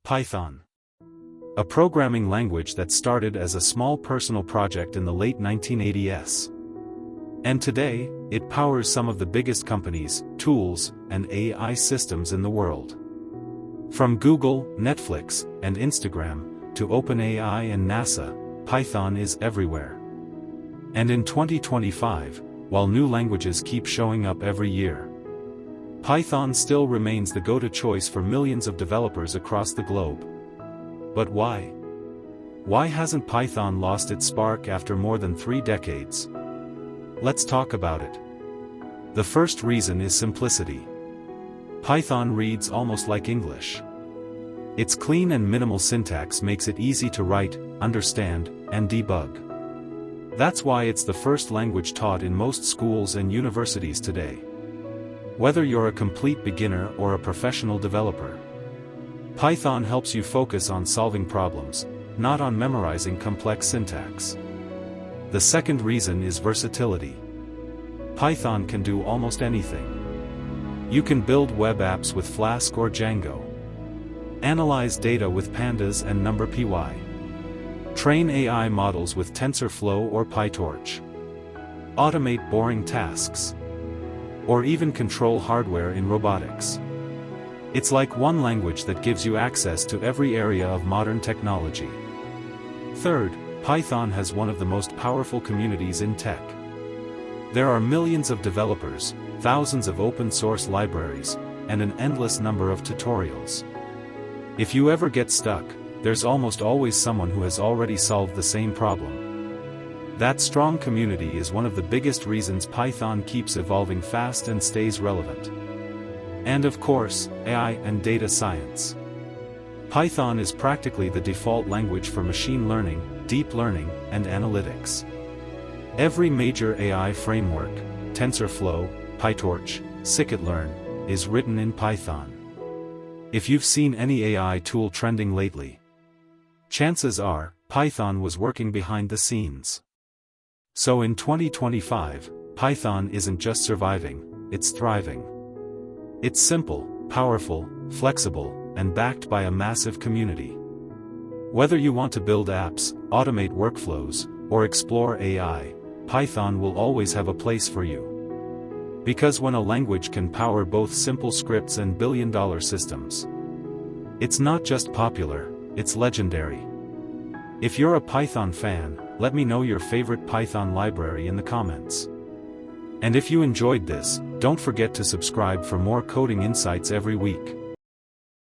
Python. A programming language that started as a small personal project in the late 1980s. And today, it powers some of the biggest companies, tools, and AI systems in the world. From Google, Netflix, and Instagram, to OpenAI and NASA, Python is everywhere. And in 2025, while new languages keep showing up every year, Python still remains the go-to choice for millions of developers across the globe. But why? Why hasn't Python lost its spark after more than 3 decades? Let's talk about it. The first reason is simplicity. Python reads almost like English. Its clean and minimal syntax makes it easy to write, understand, and debug. That's why it's the first language taught in most schools and universities today. Whether you're a complete beginner or a professional developer, Python helps you focus on solving problems, not on memorizing complex syntax. The second reason is versatility. Python can do almost anything. You can build web apps with Flask or Django, analyze data with pandas and NumPy, train AI models with TensorFlow or PyTorch, automate boring tasks, or even control hardware in robotics. It's like one language that gives you access to every area of modern technology. Third, Python has one of the most powerful communities in tech. There are millions of developers, thousands of open-source libraries, and an endless number of tutorials. If you ever get stuck, there's almost always someone who has already solved the same problem. That strong community is one of the biggest reasons Python keeps evolving fast and stays relevant. And of course, AI and data science. Python is practically the default language for machine learning, deep learning, and analytics. Every major AI framework, TensorFlow, PyTorch, scikit-learn, is written in Python. If you've seen any AI tool trending lately, chances are, Python was working behind the scenes. So in 2025, Python isn't just surviving, it's thriving. It's simple, powerful, flexible, and backed by a massive community. Whether you want to build apps, automate workflows, or explore AI, Python will always have a place for you. Because when a language can power both simple scripts and billion-dollar systems, it's not just popular, it's legendary. If you're a Python fan, let me know your favorite Python library in the comments. And if you enjoyed this, don't forget to subscribe for more coding insights every week.